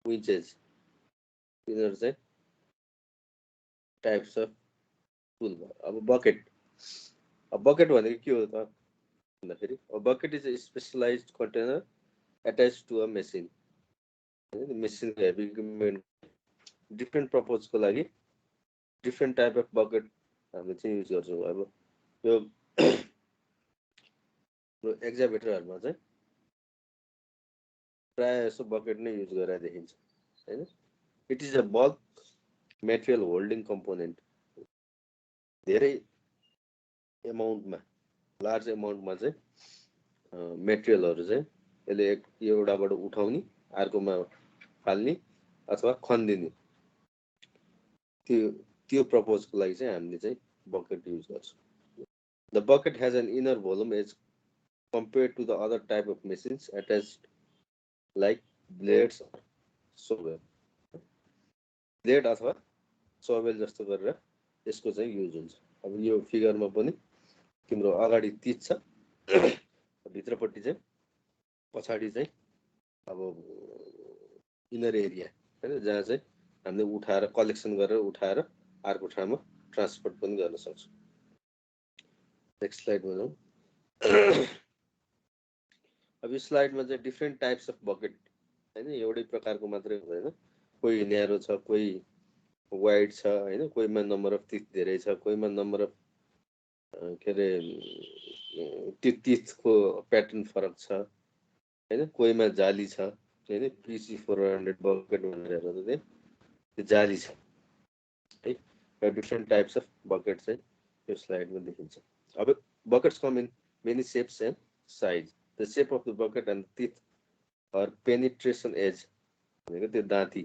विन्चेस यिनीहरू चाहिँ types of tool भयो। अब बकेट भनेको के हो त भन्दाखेरि bucket is a specialised container attach to a machine. मेसिनको हेभी इक्विपमेन्ट डिफ्रेन्ट पर्पजको लागि डिफ्रेन्ट टाइप अफ बकेट हामीले चाहिँ युज गर्छौँ। अब यो एक्जाभेटरहरूमा चाहिँ प्रायः जसो बकेट नै युज गरेर देखिन्छ होइन। It is a bulk material holding component. धेरै एमाउन्टमा लार्ज एमाउन्टमा चाहिँ मेटेरियलहरू चाहिँ यसले एउटाबाट उठाउने अर्कोमा फाल्ने अथवा खनिदिने त्यो पर्पजको लागि चाहिँ हामीले चाहिँ बकेट युज गर्छौँ। The bucket has an inner volume as compared to the other type of machines attached like blades or shovel. Blade अथवा सोभेल जस्तो गरेर यसको चाहिँ युज हुन्छ। अब यो फिगरमा पनि तिम्रो अगाडि तीत छ, भित्रपट्टि चाहिँ पछाडि चाहिँ अब इनर एरिया हैन, जहाँ चाहिँ हामीले उठाएर कलेक्सन गरेर उठाएर अर्को ठाउँमा ट्रान्सपोर्ट पनि गर्न सक्छौँ। नेक्स्ट स्लाइडमा जाउँ। अब यो स्लाइडमा चाहिँ डिफ्रेन्ट टाइप्स अफ बकेट हैन, एउटै प्रकारको मात्रै हुँदैन। कोही न्यारो छ, कोही वाइड छ हैन, कोहीमा नम्बर अफ टिथ धेरै छ, कोहीमा नम्बर अफ के अरे टिथको प्याटर्न फरक छ हैन, कोहीमा जाली छ हैन। पिसी 400 बकेट भनेर हेर्दा त्यो जाली छ है। डिफ्रेन्ट टाइप्स अफ बकेट चाहिँ यो स्लाइडमा देखिन्छ। अब buckets com in many shapes and size. The shape of the bucket and the teeth or penetration edge, the दाँती,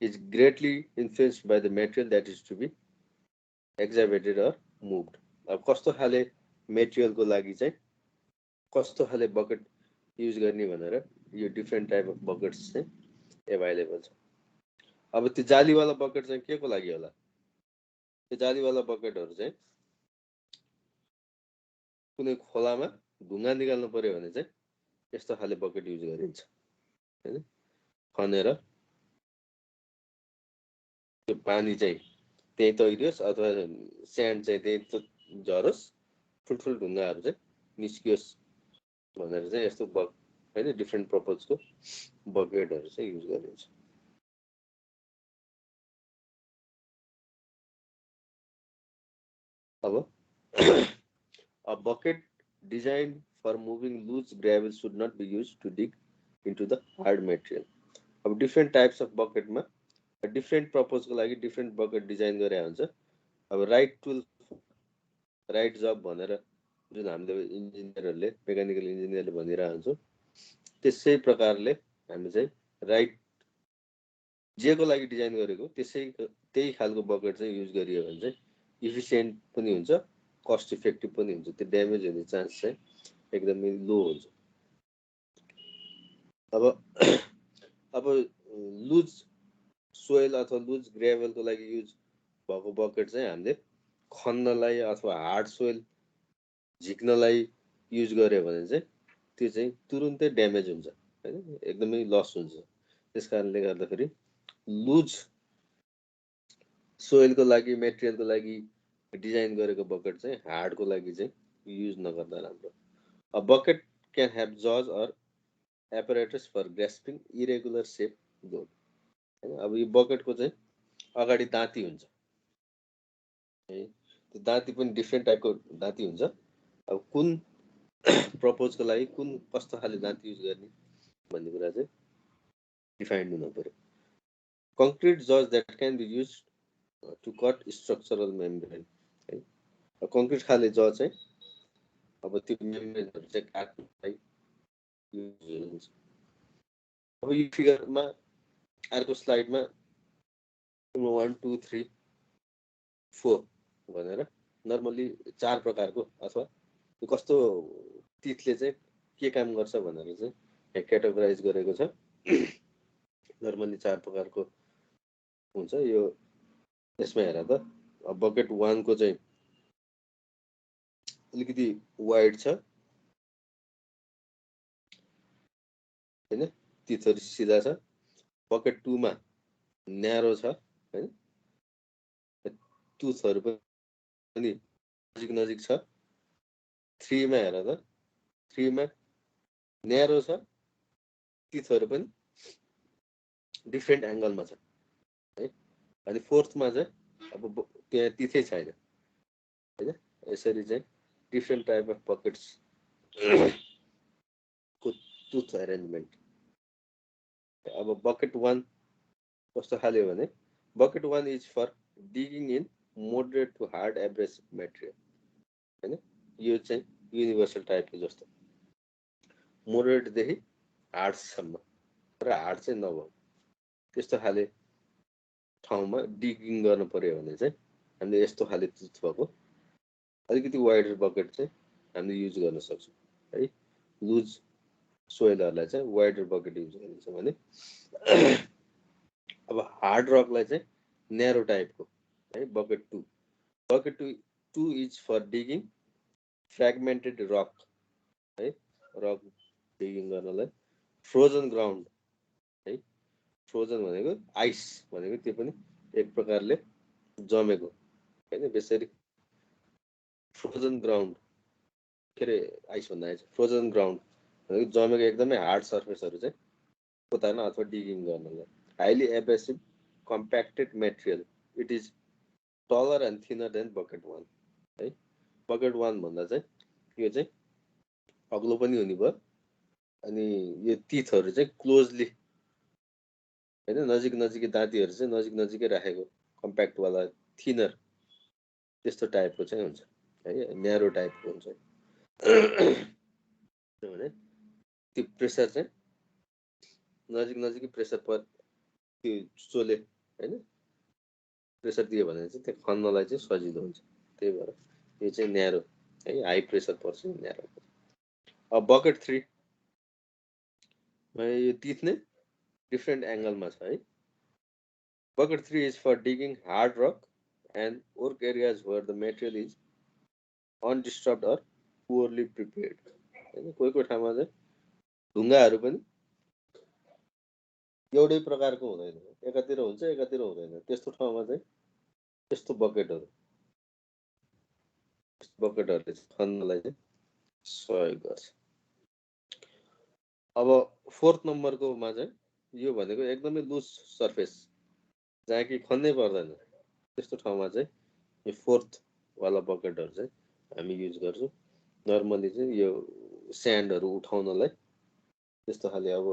is greatly influenced by the material that is to be excavated or moved. अब कस्तो खाले मेटेरियलको लागि चाहिँ कस्तो खाले bucket use गर्ने भनेर यो डिफ्रेन्ट टाइप अफ बकेट्स चाहिँ एभाइलेबल छ। अब त्यो जालीवाला बकेट चाहिँ के को लागि होला? त्यो जालीवाला बकेटहरू चाहिँ कुनै खोलामा ढुङ्गा निकाल्नु पर्यो भने चाहिँ यस्तो खाले बकेट युज गरिन्छ हैन। खनेर त्यो पानी चाहिँ त्यही तैरियोस् अथवा स्यान्ड चाहिँ त्यही झरोस्, ठुल्ठुलो ढुङ्गाहरू चाहिँ निस्कियोस् भनेर चाहिँ यस्तो हैन डिफ्रेन्ट पर्पजको बकेटहरू चाहिँ युज गरिन्छ। अब a bucket designed for moving loose gravel should not be used to dig into the hard material. अब डिफ्रेन्ट टाइप्स अफ बकेटमा डिफ्रेन्ट पर्पजको लागि डिफ्रेन्ट बकेट डिजाइन गरे हुन्छ। अब राइट टुल राइट जब भनेर जुन हामीले इन्जिनियरहरूले मेकानिकल इन्जिनियरले भनिरहेको हुन्छौँ, त्यसै प्रकारले हामी चाहिँ राइट जेको लागि डिजाइन गरेको त्यही खालको बकेट चाहिँ युज गरियो भने चाहिँ इफिसियन्ट पनि हुन्छ, कस्ट इफेक्टिभ पनि हुन्छ। त्यो ड्यामेज हुने चान्स चाहिँ एकदमै लो हुन्छ। अब लुज सोइल अथवा लुज ग्रेभलको लागि युज भएको बकेट चाहिँ हामीले खन्नलाई अथवा हार्ड सोइल झिक्नलाई युज गर्यो भने चाहिँ त्यो चाहिँ तुरुन्तै ड्यामेज हुन्छ हैन, एकदमै लस हुन्छ। त्यस कारणले गर्दाखेरि लुज सोइलको लागि मेटेरियलको लागि डिजाइन गरेको बकेट चाहिँ हार्डको लागि चाहिँ युज नगर्दा राम्रो। A bucket can have jaws or apparatus for grasping irregular shape load हैन। अब यो बकेटको चाहिँ अगाडि दाँती हुन्छ है, त्यो दाँती पनि डिफ्रेन्ट टाइपको दाँती हुन्छ। अब कुन पर्पजको लागि कुन कस्तो खाले दाँती युज गर्ने भन्ने कुरा चाहिँ डिफाइन्ड हुनु पर्यो। Concrete jaws that can be used to cut structural membrane है। कङ्क्रिट खाले जज चाहिँ अब त्यो मेम्ब्रेनहरू चाहिँ काट्नलाई युज हुन्छ। अब यो फिगरमा अर्को स्लाइडमा 1 2 3 4 भनेर नर्मली 4 प्रकारको अथवा कस्तो तितले चाहिँ के काम गर्छ भनेर चाहिँ क्याटेगोराइज गरेको छ। नर्मली 4 प्रकारको हुन्छ यो। यसमा हेर त, अब बकेट 1 को चाहिँ अलिकति वाइड छ हैन, तितहरू सिधा छ। बकेट 2 मा न्यारो छ हैन, टुथहरु पनि नजिक नजिक छ। 3 मा हेर त, 3 मा न्यारो छ, टिथहरु पनि डिफरेन्ट एंगलमा छ है। अनि फोर्थ मा चाहिँ अब त्यहाँ तिथै छैन हैन। यसरी चाहिँ डिफरेन्ट टाइप अफ बकेट्स को टुथ अरेन्जमेन्ट। अब बकेट 1 कस्तो खाले हो भने bucket 1 is for digging in moderate to hard abrasive material हैन। यो चाहिँ युनिभर्सल टाइपको जस्तो मोडरेट देखि हार्ड सम्म, र हार्ड चाहिँ नभयो त्यस्तो खाले ठाउँमा डिगिङ गर्नु पर्यो भने चाहिँ हामीले यस्तो खाले टुथ भएको अलिकति वाइडर बकेट चाहिँ हामीले युज गर्न सक्छौँ है। लुज सोइलहरुलाई चाहिँ वाइडर बकेट युज गरिन्छ भने अब हार्ड रकलाई चाहिँ न्यारो टाइपको है bucket 2। Bucket 2 is for digging fragmented rock है, रक डिगिङ गर्नलाई। फ्रोजन ग्राउन्ड है, फ्रोजन भनेको आइस भनेको त्यो पनि एक प्रकारले जमेको हैन। बेसरी फ्रोजन ग्राउन्ड के रे आइस भन्दा आइस फ्रोजन ग्राउन्ड भनेको जमेको एकदमै हार्ड सर्फेसहरु चाहिँ पोताउन अथवा डिगिङ गर्नलाई। Highly abrasive compacted material, it is taller and thinner than bucket 1 है। बकेट 1 भन्दा चाहिँ यो चाहिँ अग्लो पनि हुने भयो, अनि यो टिथहरु चाहिँ क्लोजली हैन नजिक नजिकै दाँतीहरु चाहिँ नजिक नजिकै राखेको कम्प्याक्ट वाला थिनर त्यस्तो टाइपको चाहिँ हुन्छ है, न्यारो टाइपको हुन्छ। भने त्यो प्रेसर चाहिँ नजिक नजिकै प्रेसर पर त्यो चोले हैन प्रेसर दियो भने चाहिँ त्यो खन्नलाई चाहिँ सजिलो हुन्छ। त्यही भएर यो चाहिँ न्यारो है, हाई प्रेसर पर्छ न्यारो। अब बकेट 3 मा यो टिथ नै डिफरेन्ट एंगलमा छ है। Bucket 3 is for digging hard rock and work areas where the material is undisturbed or poorly prepared हैन। कोही कोही ठाउँमा चाहिँ ढुङ्गाहरु पनि एउटै प्रकारको हुँदैन, एकातिर हुन्छ एकातिर हुँदैन। त्यस्तो ठाउँमा चाहिँ त्यस्तो बकेटहरुले खन्नलाई चाहिँ सहयोग गर्छ। अब फोर्थ नम्बरको मा चाहिँ यो भनेको एकदमै लुज सर्फेस जहाँ कि खन्नै पर्दैन त्यस्तो ठाउँमा चाहिँ यो फोर्थ वाला बकेटहरु चाहिँ हामी युज गर्छौं। नर्मली चाहिँ यो स्यान्डहरु उठाउनलाई त्यस्तो खाले। अब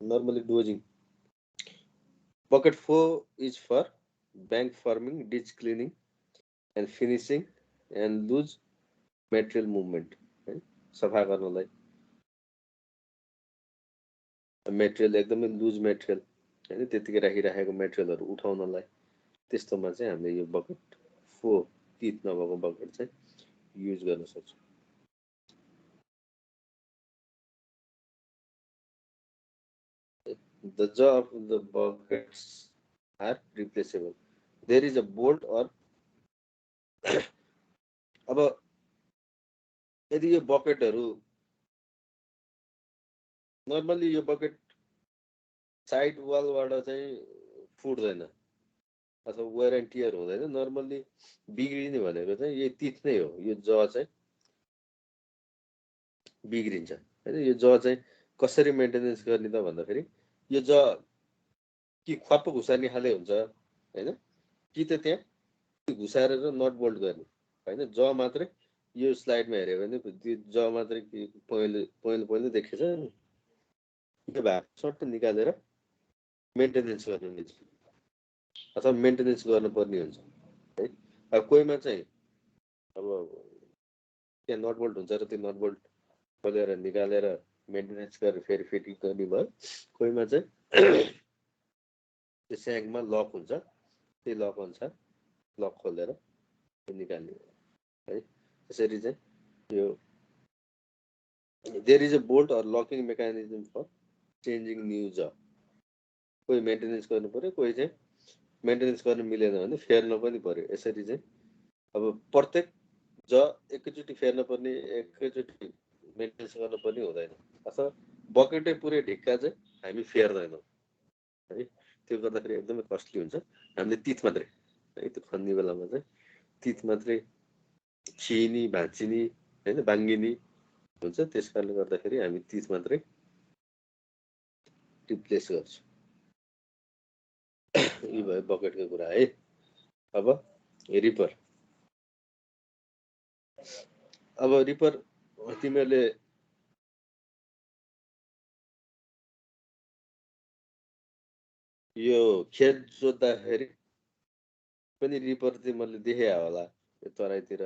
normally dozing. Bucket 4 is for bank forming, ditch cleaning and finishing and loose material movement है, सफा गर्नलाई। मेटेरियल एकदमै लुज मेटेरियल हैन त्यतिकै राखिराखेको मेटेरियलहरु उठाउनलाई त्यस्तोमा चाहिँ हामीले यो बकेट 4 टिथ नभएको बकेट चाहिँ युज गर्न सक्छौं। The jaw of the buckets are replaceable. There is a bolt or अब यदि यो बकेटहरु नर्मली यो बकेट साइड वालबाट चाहिँ फुट्दैन अथवा वेयर एन्ड टियर हुँदैन। नर्मली बिग्रिने भनेको चाहिँ यो टिथ नै हो। यो ज चाहिँ बिग्रिन्छ हैन। यो ज चाहिँ कसरी मेन्टेनेन्स गर्ने त भन्दाखेरि यो ज कि ख्वाप्प घुसार्ने खाले हुन्छ हैन, कि त त्यहाँ घुसारेर नट बोल्ट गर्ने हैन। ज मात्रै यो स्लाइडमा हेर्यो भने त्यो ज मात्रै पहिले देखेछ यो भाग सर्ट निकालेर मेन्टेनेन्स गर्न मिल्छ अथवा मेन्टेनेन्स गर्नुपर्ने हुन्छ है। अब कोहीमा चाहिँ अब त्यहाँ नट बोल्ट हुन्छ र त्यो नट बोल्ट खोलेर निकालेर मेन्टेनेन्स गरेर फेरि फिटिङ गर्ने भयो। कोहीमा चाहिँ त्यो स्याङमा लक हुन्छ, त्यही लक अनुसार लक खोलेर निकाल्ने है। त्यसरी चाहिँ यो there is a bolt or locking mechanism for changing new ज। कोही मेन्टेनेन्स गर्नु पर्यो, कोही चाहिँ मेन्टेनेन्स गर्न मिलेन भने फेर्न पनि पर्यो। यसरी चाहिँ अब प्रत्येक ज एकैचोटि फेर्न पर्ने, एकैचोटि मेन्टेनेन्स गर्न पनि हुँदैन। अथवा बकेटै पुरै ढिक्का चाहिँ हामी फेर्दैनौँ है। त्यो गर्दाखेरि एकदमै कस्टली हुन्छ। हामीले तित मात्रै है त्यो खन्ने बेलामा चाहिँ तित मात्रै खिनी भाँचिनी होइन बाङ्गिनी हुन्छ। त्यस कारणले गर्दाखेरि हामी तित मात्रै रिप्लेस गर्छौँ। यी भयो बकेटको कुरा है। अब रिपर तिमीहरूले यो खेत जोत्दाखेरि पनि रिपर तिमीहरूले देखे होला यो तराईतिर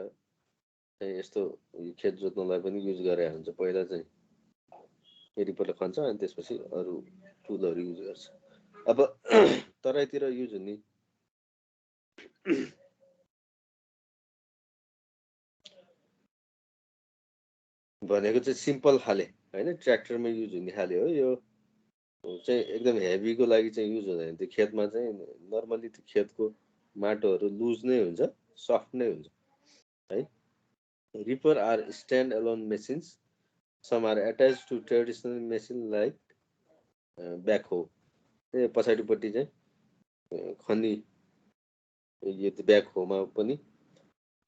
चाहिँ यस्तो खेत जोत्नलाई पनि युज गरे हुन्छ। पहिला चाहिँ रिपरले खन्छ अनि त्यसपछि अरू टुलहरू युज गर्छ। अब तराईतिर युज हुने भनेको चाहिँ सिम्पल खाले होइन ट्र्याक्टरमा युज हुने खाले हो। यो चाहिँ एकदम हेभीको लागि चाहिँ युज हुँदैन। त्यो खेतमा चाहिँ नर्मली त्यो खेतको माटोहरू लुज नै हुन्छ, सफ्ट नै हुन्छ है। Ripper are stand alone machines, some are attach to traditional machine like backhoe. पछाडिपट्टि चाहिँ खनी यो ब्याकहोमा पनि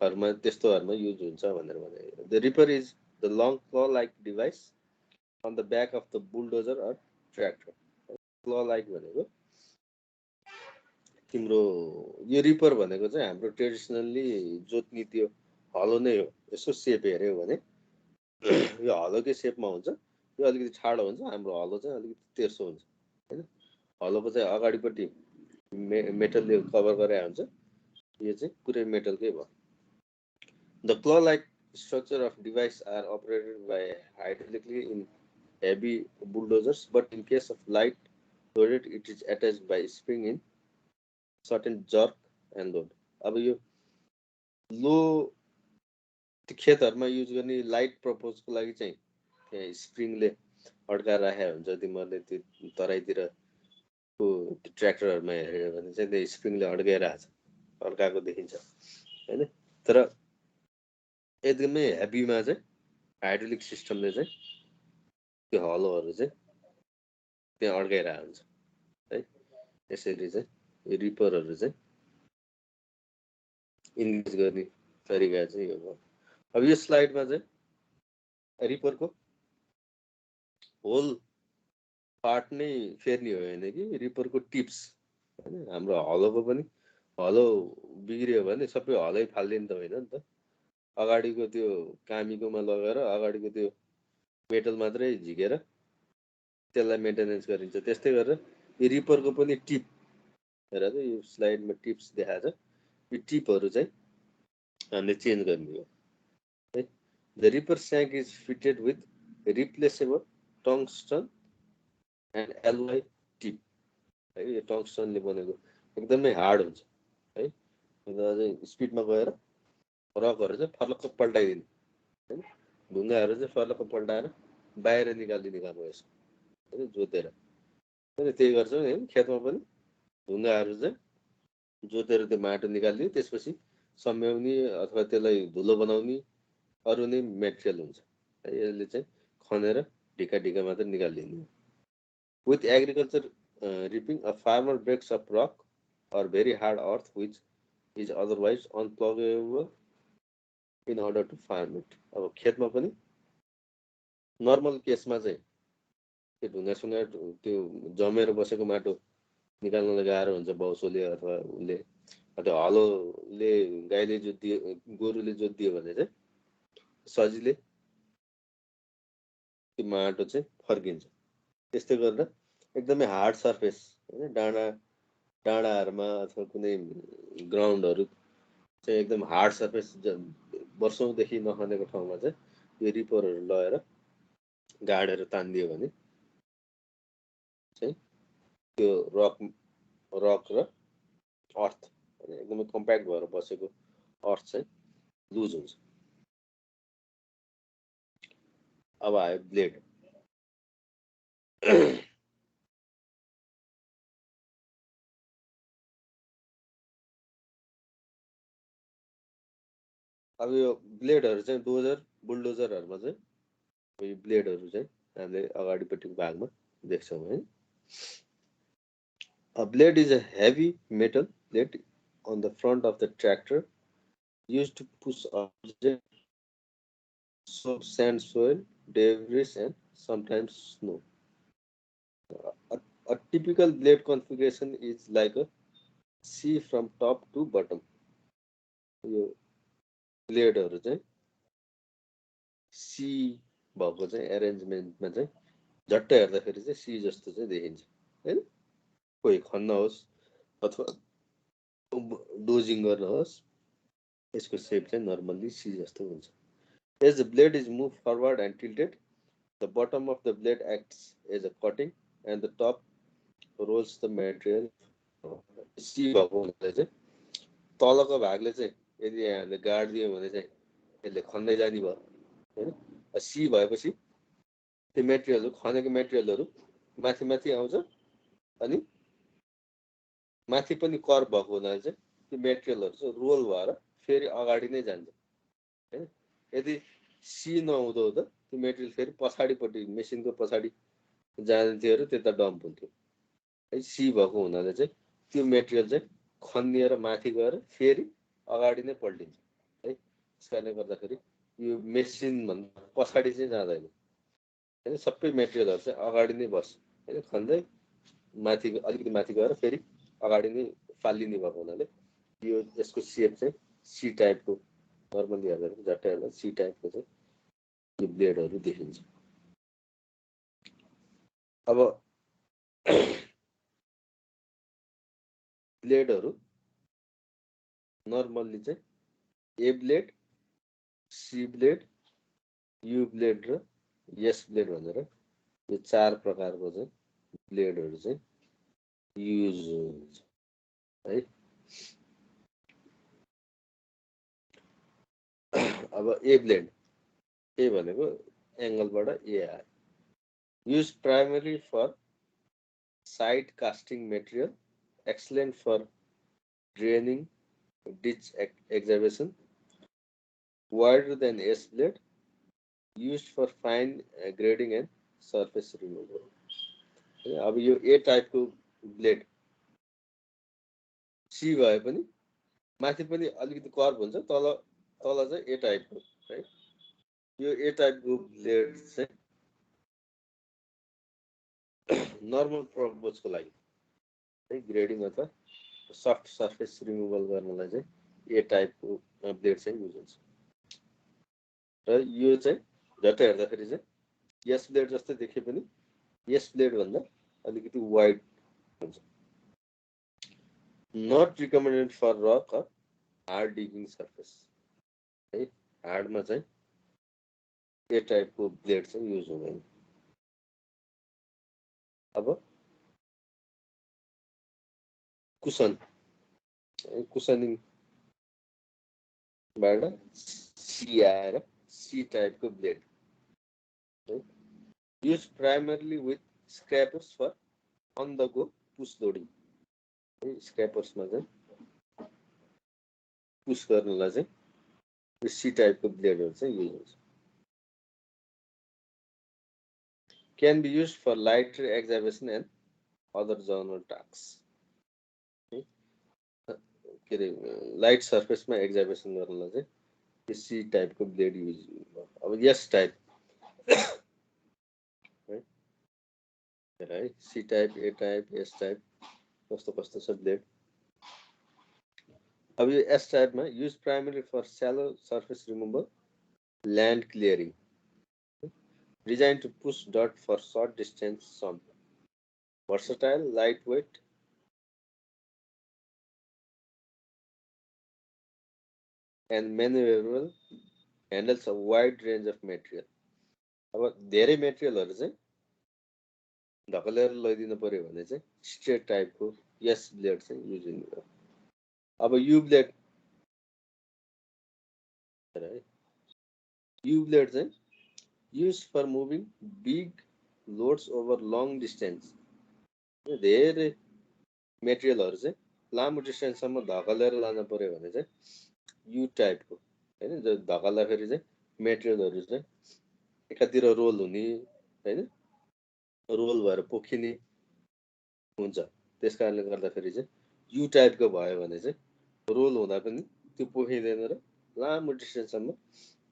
त्यस्तोहरूमा युज हुन्छ भनेर भने। The ripper is the long claw like device on the back of the bulldozer or tractor. Claw like भनेको तिम्रो यो रिपर भनेको चाहिँ हाम्रो ट्रेडिसनल्ली जोत्ने त्यो हलो नै हो। यसो सेप हेऱ्यौ भने यो हलोकै सेपमा हुन्छ। यो अलिकति ठाडो हुन्छ, हाम्रो हलो चाहिँ अलिकति तेर्सो हुन्छ होइन। हलोको चाहिँ अगाडिपट्टि मेटलले कभर गरे हुन्छ, यो चाहिँ पुरै मेटलकै भयो। The claw-like structure of device are operated by hydraulically in heavy bulldozers, but in case of light loaded, it is attached by spring in certain jerk and load. अब यो लो खेतहरूमा युज गर्ने लाइट पर्पजको लागि चाहिँ त्यहाँ स्प्रिङले अड्काएर राखेको हुन्छ। तिमीहरूले त्यो तराईतिरको ट्र्याक्टरहरूमा हेऱ्यो भने चाहिँ त्यो स्प्रिङले अड्काएको देखिन्छ होइन। तर एकदमै हेभीमा चाहिँ हाइड्रोलिक सिस्टमले चाहिँ त्यो हलोहरू चाहिँ त्यहाँ अड्काइरहेको हुन्छ है। यसरी चाहिँ यो रिपरहरू चाहिँ इन्गेज गर्ने तरिका चाहिँ यो हो। अब यो स्लाइडमा चाहिँ रिपरको होल पार्ट नै फेर्ने हो होइन कि रिपरको टिप्स होइन। हाम्रो हलोको पनि हलो बिग्रियो भने सबै हलै फालिदिनु त होइन नि त। अगाडिको त्यो कामीकोमा लगेर अगाडिको त्यो मेटल मात्रै झिकेर त्यसलाई मेन्टेनेन्स गरिन्छ। त्यस्तै गरेर यो रिपरको पनि टिप हेर त, यो स्लाइडमा टिप्स देखाएको छ। यो टिपहरू चाहिँ हामीले चेन्ज गर्ने हो है। The ripper shank is fitted with replaceable tungsten and alloy tip है। यो टङ्स्टनले बनेको एकदमै हार्ड हुन्छ है। अझै स्पिडमा गएर रकहरू चाहिँ फर्लक्क पल्टाइदिने होइन। ढुङ्गाहरू चाहिँ फर्लक्क पल्टाएर बाहिर निकालिदिने काम हो यसको होइन, जोतेर होइन। त्यही गर्छौँ होइन खेतमा पनि ढुङ्गाहरू चाहिँ जोतेर त्यो माटो निकालिदियो, त्यसपछि सम्याउने अथवा त्यसलाई धुलो बनाउने अरू नै मेटेरियल हुन्छ है। यसले चाहिँ खनेर ढिका ढिका मात्रै निकालिदिने। With agriculture ripping a farmer breaks off rock or very hard earth which is otherwise unploughable in order to farm it. अब खेतमा पनि नर्मल केसमा चाहिँ त्यो ढुङ्गासुङ्गा त्यो जमेर बसेको माटो निकाल्नलाई गाह्रो हुन्छ बाउसोले अथवा उसले, त्यो हलोले गाईले जोतिदियो गोरुले जोतिदियो भने चाहिँ सजिलै त्यो माटो चाहिँ फर्किन्छ। त्यस्तै गरेर एकदमै हार्ड सर्फेस होइन, डाँडाहरूमा अथवा कुनै ग्राउन्डहरू चाहिँ एकदम हार्ड सर्फेस वर्षौँदेखि नखनेको ठाउँमा चाहिँ यो रिपरहरू लगाएर गाडेर तानिदियो भने चाहिँ त्यो रक र अर्थ एकदमै कम्प्याक्ट भएर बसेको अर्थ चाहिँ लुज हुन्छ। अब आयो ब्लेड। अब यो ब्लेडहरू चाहिँ बुलडोजरहरूमा चाहिँ यो ब्लेडहरू चाहिँ हामीले अगाडिपट्टिको भागमा देख्छौँ है। A blade is a heavy metal plate on the front of the tractor used to push objects, soap, sand, soil, debris, and sometimes snow. A, a typical blade configuration is like a C from top to bottom. यो ब्लेडहरू चाहिँ C भएको चाहिँ एरेन्जमेन्टमा चाहिँ झट्ट हेर्दाखेरि चाहिँ C जस्तो चाहिँ देखिन्छ हैन कोही खन्न होस् अथवा डोजिङ गर्न होस् यसको सेप चाहिँ नर्मल्ली सी जस्तो हुन्छ as the blade is moved forward and tilted the bottom of the blade acts as a cutting and the top rolls the material सी भएको हुनाले चाहिँ तलको भागले चाहिँ यदि हामीले गाड्दियौँ भने चाहिँ यसले खन्दै जाने भयो हैन सी भएपछि त्यो मेटेरियलहरु खनेको मेटेरियलहरु माथि माथि आउँछ अनि माथि पनि कर्भ भएको हुनाले चाहिँ त्यो मेटेरियलहरु चाहिँ रोल भएर फेरि अगाडि नै जान्छ हैन यदि सी नहुँदो त त्यो मेटेरियल फेरि पछाडीपट्टि मेसिनको पछाडि जान्थ्यो र त्यता डम्प हुन्थ्यो है सी भएको हुनाले चाहिँ त्यो मेटेरियल चाहिँ खनिएर माथि गएर फेरि अगाडि नै पल्टिन्छ है त्यसकारणले गर्दाखेरि यो मेसिन भन्दा पछाडि चाहिँ जाँदैन हैन सबै मेटेरियलहरु चाहिँ अगाडि नै बस्छ हैन खन्दै माथि अलिकति माथि गएर फेरि अगाडि नै फालिने भएको हुनाले यो यसको शेप चाहिँ सी टाइपको नर्मली हेर्दा झट्टै हेर्दा सी टाइपको चाहिँ यो ब्लेडहरु देखिन्छ अब ब्लेडहरु नर्मली चाहिँ A blade C blade U blade र एस ब्लेड भनेर यो चार प्रकारको चाहिँ ब्लेडहरु चाहिँ युज हुन्छ है अब ए ब्लेड ए भनेको एंगलबाट ए आयो use primary for side casting material excellent for draining ditch excavation wider than S blade used for fine grading and surface removal अब यो ए टाइपको ब्लेड सी भए पनि माथि पनि अलिकति कर्भ हुन्छ तल तल चाहिँ ए टाइपको है यो ए टाइपको ब्लेड चाहिँ नर्मल पर्पजको लागि ग्रेडिङ अथवा सफ्ट सर्फेस रिमुभल गर्नलाई चाहिँ ए टाइपको ब्लेड चाहिँ युज हुन्छ र यो चाहिँ झट्ट हेर्दाखेरि चाहिँ यस ब्लेड जस्तै देखे पनि यस ब्लेड भन्दा अलिकति वाइड हुन्छ not recommended for rock or hard digging surface है हार्डमा चाहिँ ए टाइपको ब्लेड चाहिँ युज हुँदैन अब कुसन कुसनिङ बाट सी आएर सी टाइपको blade use primarily with scrapers for on the go push loading स्क्रैपर्समा चाहिँ पुश गर्नलाई चाहिँ सी टाइपको ब्लेडहरु चाहिँ युज हुन्छ can be used for lighter excavation and other general task के अरे लाइट सर्फेसमा एक्जाभेसन गर्नलाई चाहिँ सी टाइपको ब्लेड युज अब यस टाइप है C type A type S type कस्तो कस्तो छ ब्लेड अब यो एस टाइपमा use primary for shallow surface removal land clearing design to push डट for short distance some versatile lightweight and maneuverable handles a wide range of material अब धेरै मेटेरियलहरु चाहिँ ढकलेर लैदिनु पर्यो भने चाहिँ स्ट्रेट टाइपको यस ब्लेड चाहिँ युज हुन्छ अब यू ब्लेड यू ब्लेड चाहिँ use for moving big loads over long distance धेरै मेटेरियलहरु चाहिँ लामो डिस्टेन्ससम्म धकलेर लान पर्यो भने चाहिँ यू टाइपको हैन जो धकल्दाखेरि चाहिँ मेटेरियलहरु चाहिँ एकातिर रोल हुने हैन रोल भएर पोखिने हुन्छ त्यस कारणले गर्दाखेरि चाहिँ यु टाइपको भयो भने चाहिँ रोल हुँदा पनि त्यो पोखिँदैन र लामो डिस्टेन्ससम्म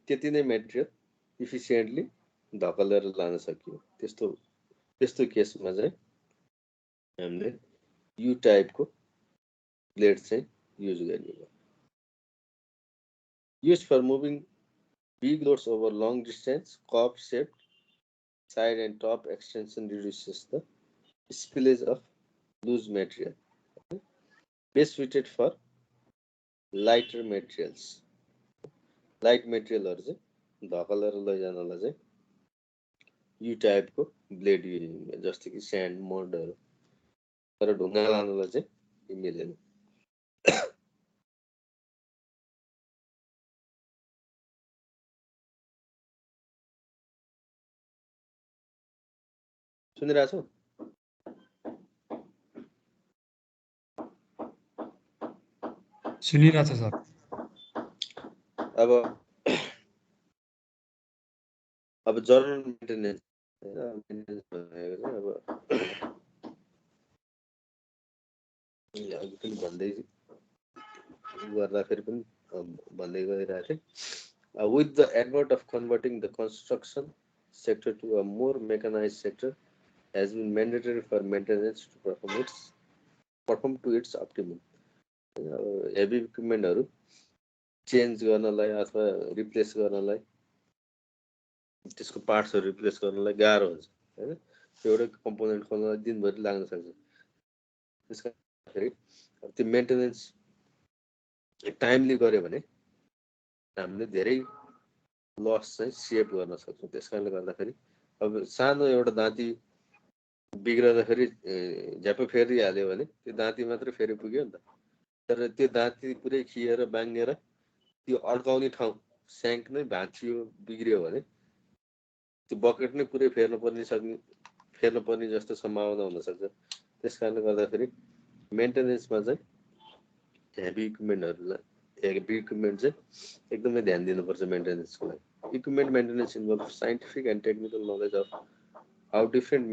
त्यति नै मेटेरियल इफिसियन्टली धकलेर लान सकियो। त्यस्तो केसमा चाहिँ हामीले यु टाइपको ब्लेड चाहिँ युज गर्ने भयो। Used for moving big loads over long distance, cup-shaped side and top extension reduces the spillage of loose material. Best suited for lighter materials. Light material चाहिँ धकलेर लैजानलाई चाहिँ यु टाइपको ब्लेड युज हुन्छ, जस्तो कि sand मडहरू, तर ढुङ्गा लानलाई चाहिँ मिलेन। सुनिरहेको छौ? सुनिरहेछ सर। अब जनरल मेन्टेनेन्स भनेको चाहिँ अब अघि पनि भन्दै गर्दाखेरि पनि भन्दै गइरहेको थिएँ। With the advent of converting the construction sector to a more mechanized sector, has been mandatory for maintenance to perform to its optimum. Heavy इक्विपमेन्टहरू चेन्ज गर्नलाई अथवा रिप्लेस गर्नलाई, त्यसको पार्ट्सहरू रिप्लेस गर्नलाई गाह्रो हुन्छ हैन। एउटै कम्पोनेन्ट खोल्नलाई दिनभरि लाग्न सक्छ। त्यसकारण त्यो मेन्टेनेन्स टाइमली गर्यो भने हामीले धेरै लस चाहिँ सेभ गर्न सक्छौँ। त्यसकारणले गर्दाखेरि अब सानो एउटा दाँती बिग्रदाखेरि झ्याप्प फेरिहाल्यो भने त्यो दाँती मात्रै फेरि पुग्यो नि त। तर त्यो दाँती पुरै खिएर बाङ्गेर त्यो अड्काउने ठाउँ स्याङ्क नै भाँचियो बिग्रियो भने त्यो बकेट नै पुरै फेर्न पर्ने जस्तो सम्भावना हुनसक्छ। त्यस कारणले गर्दाखेरि मेन्टेनेन्समा चाहिँ हेभी इक्विपमेन्ट चाहिँ एकदमै ध्यान दिनुपर्छ मेन्टेनेन्सको लागि। Equipment maintenance involve scientific and technical knowledge of how different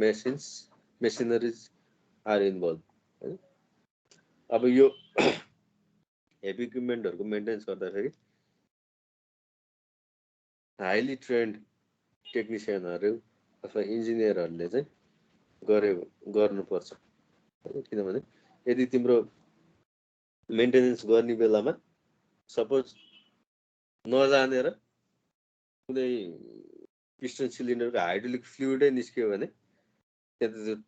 machineries are involve हैन। अब यो हेभी इक्विपमेन्टहरूको मेन्टेनेन्स गर्दाखेरि हाइली ट्रेन्ड टेक्निसियनहरू अथवा इन्जिनियरहरूले चाहिँ गर्नुपर्छ। किनभने यदि तिम्रो मेन्टेनेन्स गर्ने बेलामा सपोज नजानेर कुनै पिस्टन सिलिन्डरको हाइड्रोलिक फ्लुइडै निस्क्यो भने त्यहाँ त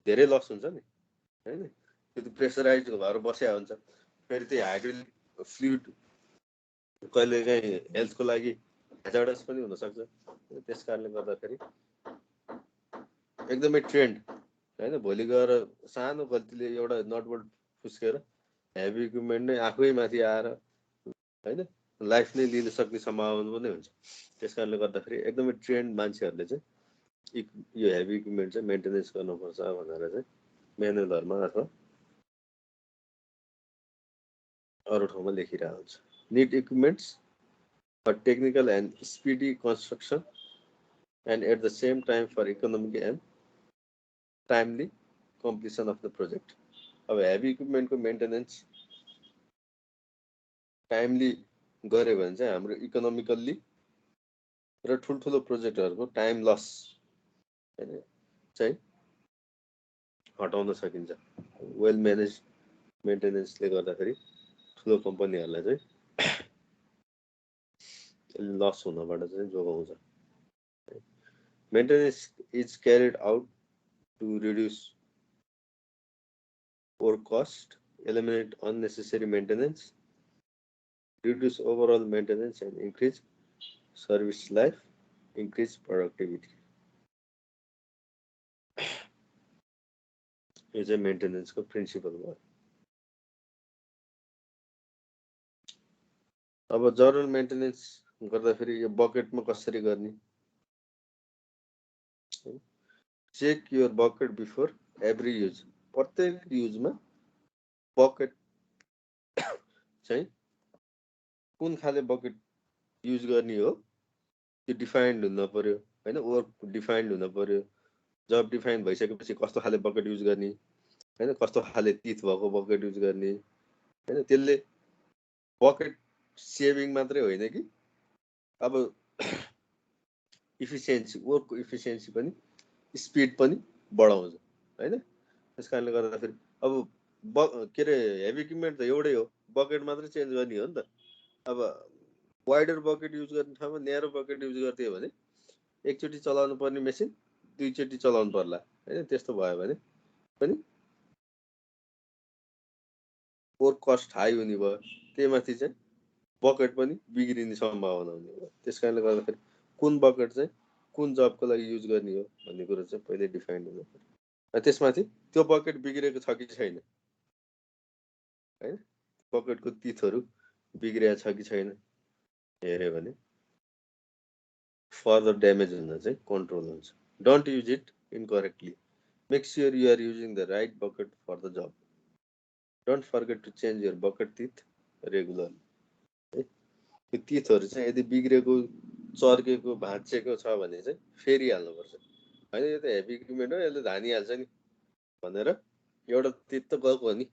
धेरै लस हुन्छ नि हैन। त्यो त प्रेसराइज भएर बस्या हुन्छ। फेरि त्यो हाइड्रोलिक फ्लुइड कहिलेकाहीँ हेल्थको लागि हेजार्डस पनि हुनसक्छ। त्यस कारणले गर्दाखेरि एकदमै ट्रेन्ड हैन। भोलि गएर सानो गल्तीले एउटा नटबोल्ट फुस्केर हेभी इक्विपमेन्ट नै आफै माथि आएर हैन लाइफ नै लिन सक्ने सम्भावना पनि हुन्छ। त्यस कारणले गर्दाखेरि एकदमै ट्रेन्ड मान्छेहरूले चाहिँ यो हेभी इक्विपमेन्ट चाहिँ मेन्टेनेन्स गर्नुपर्छ भनेर चाहिँ म्यानुअलहरूमा अथवा अरू ठाउँमा लेखिरहेको हुन्छ। Need equipments for technical and speedy construction and at the same time for economic and timely completion of the project. अब हेभी इक्विपमेन्टको मेन्टेनेन्स टाइमली गऱ्यो भने चाहिँ हाम्रो इकोनोमिकल्ली र ठुल्ठुलो प्रोजेक्टहरूको टाइम लस चाहिँ हटाउन सकिन्छ। वेल म्यानेज मेन्टेनेन्सले गर्दाखेरि ठुलो कम्पनीहरूलाई चाहिँ लस हुनबाट चाहिँ जोगाउँछ। Maintenance is carried out to reduce work cost, eliminate unnecessary maintenance, reduce overall maintenance and increase service life, increase productivity. यो चाहिँ मेन्टेनेन्सको प्रिन्सिपल भयो। अब जनरल मेन्टेनेन्स गर्दाखेरि यो बकेटमा कसरी गर्ने? Check your bucket before every use. प्रत्येक युजमा बकेट चाहिँ कुन खाले बकेट युज गर्ने हो त्यो डिफाइन्ड हुन पर्यो हैन। वर्क डिफाइन्ड हुन पर्यो। जब डिफाइन्ड भइसकेपछि कस्तो खाले बकेट युज गर्ने, हैन, कस्तो खाले टिथ भएको बकेट युज गर्ने हैन। त्यसले बकेट सेभिङ मात्रै होइन कि अब इफिसियन्सी, वर्कको इफिसियन्सी पनि, स्पिड पनि बढाउँछ हैन। त्यस कारणले गर्दाखेरि अब के अरे हेभी इक्विपमेन्ट त एउटै हो, बकेट मात्रै चेन्ज गर्ने हो नि त। अब वाइडर बकेट युज गर्ने ठाउँमा न्यारो बकेट युज गर्थ्यो भने एकचोटि चलाउनु पर्ने मेसिन दुईचोटि चलाउनु पर्ला हैन। त्यस्तो भयो भने पनि वर्क कस्ट हाई हुने भयो, त्यही माथि चाहिँ बकेट पनि बिग्रिने सम्भावना हुने भयो। त्यस कारणले गर्दाखेरि कुन बकेट चाहिँ कुन जबको लागि युज गर्ने हो भन्ने कुरो चाहिँ पहिले डिफाइन हुनु पर्यो। त्यसमाथि त्यो बकेट बिग्रेको छ कि छैन हैन, बकेटको तिथहरू बिग्रेको छ कि छैन हेऱ्यो भने फर्दर ड्यामेज हुन चाहिँ कन्ट्रोल हुन्छ। Don't use it incorrectly, make sure you are using the right bucket for the job. Don't forget to change your bucket teeth regularly है। त्यो तिथहरू चाहिँ यदि बिग्रेको, चर्केको, भाँचेको छ भने चाहिँ फेरिहाल्नुपर्छ होइन। यो त हेभी इक्विपमेन्ट हो, यसले धानिहाल्छ नि भनेर एउटा तिथ त गएको हो नि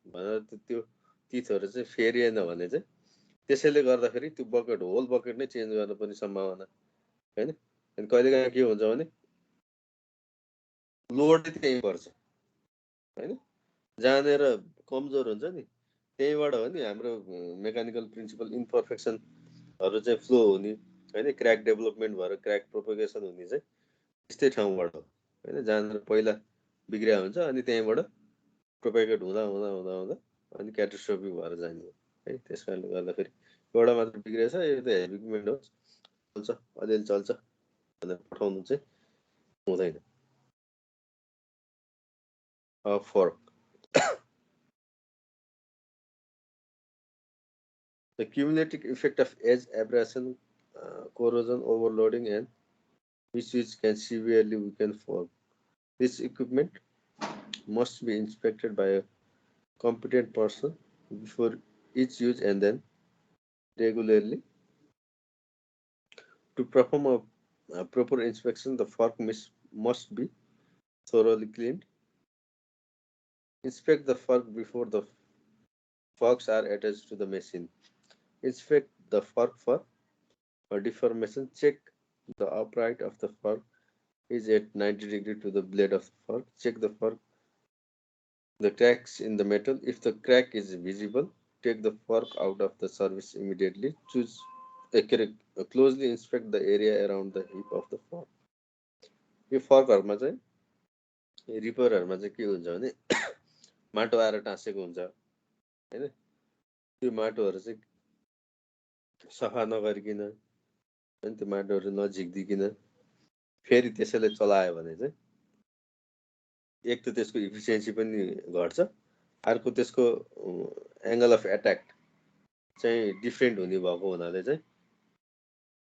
भनेर त्यो तिथहरू चाहिँ फेरिएन भने चाहिँ त्यसैले गर्दाखेरि त्यो बकेट, होल बकेट नै चेन्ज गर्न पनि सम्भावना होइन। अनि कहिलेकाहीँ के हुन्छ भने लोडै त्यहीँ पर्छ होइन, जहाँनिर कमजोर हुन्छ नि त्यहीँबाट हो नि हाम्रो मेकानिकल प्रिन्सिपल इम्पर्फेक्सनहरू चाहिँ फ्लो हुने होइन, क्र्याक डेभलपमेन्ट भएर क्र्याक प्रोपोगेसन हुने चाहिँ त्यस्तै ठाउँबाट हो होइन, जहाँनिर पहिला बिग्रिया हुन्छ अनि त्यहीँबाट प्रोपेगेट हुँदा हुँदा हुँदा हुँदा अनि क्याटास्ट्रोफिक भएर जाने हो है। त्यस कारणले गर्दाखेरि एउटा मात्र बिग्रेछ, यो त हेभी इक्विपमेन्ट हो, चल्छ अलिअलि चल्छ भनेर पठाउनु चाहिँ हुँदैन। फर्क the cumulative effect of edge abrasion, corrosion, overloading, and misuse can severely weaken fork. This equipment must be inspected by a competent person before each use and then regularly. To perform a proper inspection, the fork must be thoroughly cleaned. Inspect the fork before the forks are attached to the machine. Inspect the fork for deformation. Check the upright of the fork is at 90 degrees to the blade of the fork. Check the fork, the cracks in the metal. If the crack is visible, take the fork out of the service immediately. Closely inspect the area around the hip of the fork. यो फर्कहरूमा चाहिँ रिपेयरहरूमा चाहिँ के हुन्छ भने माटो आएर टाँसेको हुन्छ होइन, त्यो माटोहरू चाहिँ सफा नगरिकन होइन, त्यो माटोहरू नझिक्दिकन फेरि त्यसैले चलायो भने चाहिँ एक त त्यसको इफिसियन्सी पनि घट्छ, अर्को त्यसको एङ्गल अफ एट्याक चाहिँ डिफ्रेन्ट हुने भएको हुनाले चाहिँ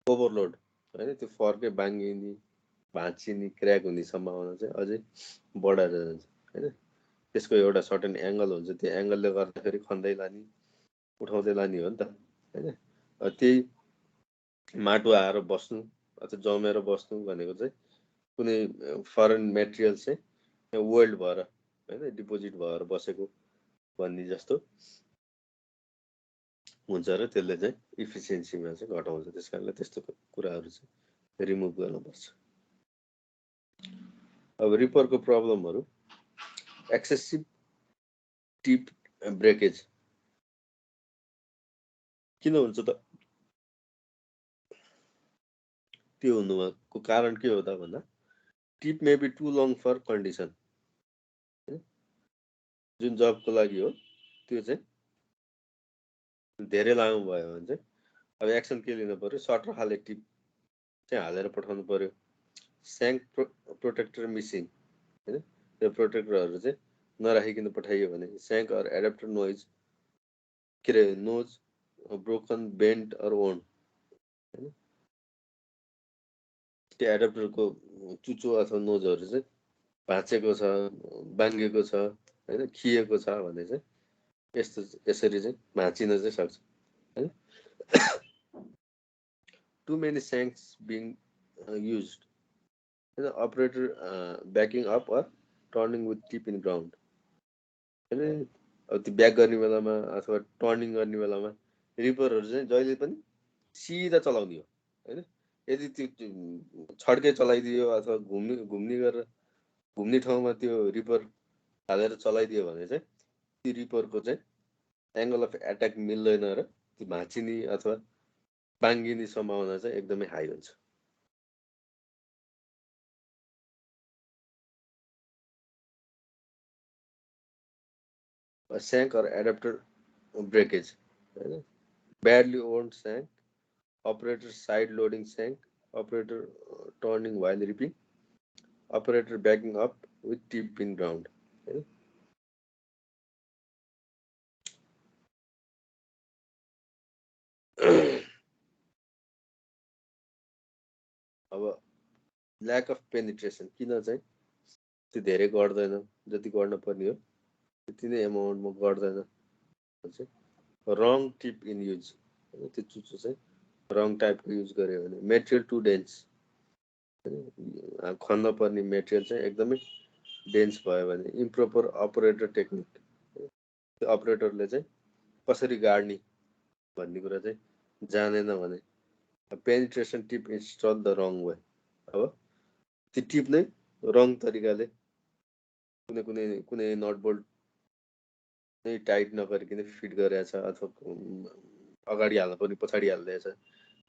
ओभरलोड होइन, त्यो फर्कै बाङ्गिने, भाँचिने, क्र्याक हुने सम्भावना चाहिँ अझै बढेर जान्छ होइन। त्यसको एउटा सर्टेन एङ्गल हुन्छ, त्यो एङ्गलले गर्दाखेरि खन्दै लाने, उठाउँदै लाने हो नि त होइन। त्यही माटो आएर बस्नु अथवा जमेर बस्नु भनेको चाहिँ कुनै फरेन मेटेरियल चाहिँ वेल्ड भएर होइन डिपोजिट भएर बसेको भन्ने जस्तो हुन्छ र त्यसले चाहिँ इफिसियन्सीमा चाहिँ घटाउँछ। त्यस कारणले त्यस्तो कुराहरू चाहिँ रिमुभ गर्नुपर्छ। अब रिपरको प्रब्लमहरू, एक्सेसिभ टिप ब्रेकेज किन हुन्छ त, त्यो हुनुको कारण के हो त भन्दा tip may be too long for condition, जुन जबको लागि हो त्यो चाहिँ धेरै लामो भयो भने चाहिँ अब एक्सन के लिनु पर्यो, सर्टर खाले टिप चाहिँ हालेर पठाउनु पर्यो। स्याङ्क प्रोटेक्टर मिसिङ होइन, त्यो प्रोटेक्टरहरू चाहिँ नराखिकन पठाइयो भने स्याङ्क अर एडाप्टर नोज के अरे नोज ब्रोकन, बेन्ट अर ओन होइन, त्यो एडाप्टरको चुचो अथवा नोजहरू चाहिँ भाँचेको छ, बाङ्गेको छ होइन, खिएको छ भने चाहिँ यसरी चाहिँ भाँचिन चाहिँ सक्छ होइन। Too many shanks being used होइन, operator backing up or turning with tip in ground हैन अब त्यो ब्याक गर्ने बेलामा अथवा टर्निङ गर्ने बेलामा रिपरहरू चाहिँ जहिले पनि सिधा चलाउने हो हैन यदि त्यो छड्के चलाइदियो अथवा घुम्ने गरेर घुम्ने ठाउँमा त्यो रिपर हालेर चलाइदियो भने चाहिँ त्यो रिपरको चाहिँ एङ्गल अफ एट्याक मिल्दैन र त्यो भाँचिने अथवा बाङ्गिने सम्भावना चाहिँ एकदमै हाई हुन्छ shank or adapter breakage हैन badly owned shank operator side loading shank operator turning while reaping operator backing up with tip in ground हैन अब ल्याक अफ पेनिट्रेसन किन चाहिँ त्यो धेरै गर्दैन जति गर्न पर्ने हो त्यति नै एमाउन्टमा गर्दैन रङ टिप इन युज त्यो चुचो चाहिँ रङ टाइपको युज गर्यो भने मेटेरियल टु डेन्स खन्न पर्ने मेटेरियल चाहिँ एकदमै डेन्स भयो भने इम्प्रोपर अपरेटर टेक्निक त्यो अपरेटरले चाहिँ कसरी गाड्ने भन्ने कुरा चाहिँ जानेन भने penetration tip install the wrong way अब त्यो टिप नै रङ तरिकाले कुनै नट बोल्ट नै टाइट नगरिकन फिट गरेको छ अथवा अगाडि हाल्नु पर्ने पछाडि हालिदिएछ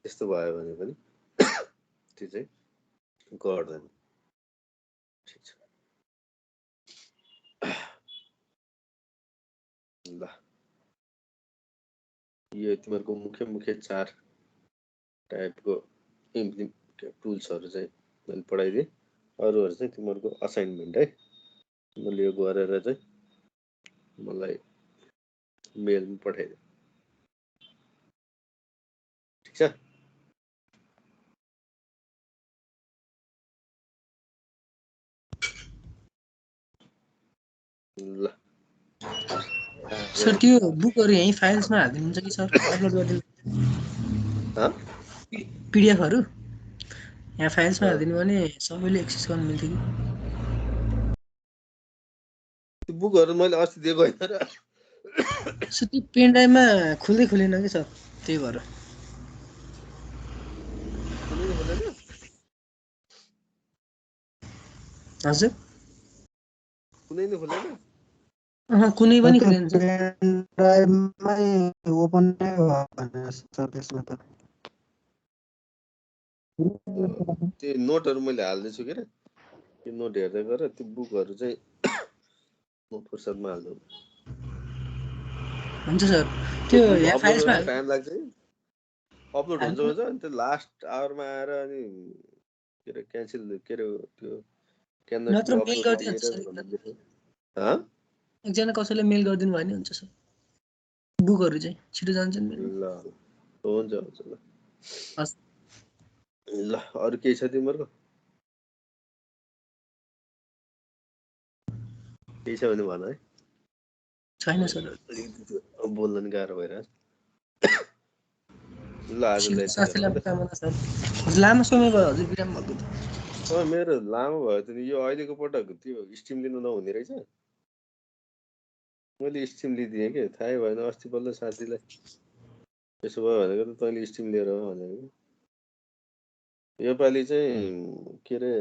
त्यस्तो भयो भने पनि त्यो चाहिँ गर्दैन ठिक छ ल यो तिमीहरूको मुख्य 4 टाइपको टुल्सहरू चाहिँ मैले पढाइदिएँ अरूहरू चाहिँ तिमीहरूको असाइनमेन्ट है मैले यो गरेर चाहिँ मलाई मेलमा पठाइदिए ठिक छ ल सर त्यो बुकहरु यही फाइल्समा हाल्दिनुहुन्छ कि सर अपलोड गरिदिनु पीडीएफहरु यहाँ फाइल्समा हाल्दिनु भने सबैले एक्सेस गर्न मिल्थ्यो कि त्यो बुकहरु मैले अस्ति दिएको हैन र सर त्यो पेन ड्राइभमा खुल्दै खुलेन कि सर त्यही भएर कुनै खुलेन हजुर कुनै नै खुलेन कुनै पनि खुलेन सर पेन ड्राइभमै ओपन नै भयो भने सर त्यसमा त त्यो नोटहरु मैले हाल्दैछु के त्यो नोट हेर्दै गर त्यो बुकहरु चाहिँ म फुर्सदमा हाल्छु हुन्छ सर त्यो यहाँ फाइल्समा टाइम लाग्छ अपलोड हुन्छ अनि त्यो लास्ट आवरमा आएर अनि के रे क्यान्सल के रे त्यो क्यान नट नत्र बी मेल अपलोड गरिदिनु सर ह एकजना कसैले मेल गरिदिनु भयो नि हुन्छ सर बुकहरु चाहिँ छिटो जान्छन् ल हुन्छ हुन्छ ल हस् ल अरु केही छ तिम्रो केही छ भने भन है छैन सर बोल्न नि गाह्रो भइरहेछ ल आजलाई लामो समय भयो हजुर बिराम भएको मेरो लामो भयो त यो अहिलेको पटक त्यो स्टिम लिनु नहुने रहेछ मैले स्टिम लिदिएँ के थाहै भएन अस्ति बल्ल साथीलाई यसो भयो भनेको त तैँले स्टिम लिएर हो भनेको योपालि चाहिँ के रे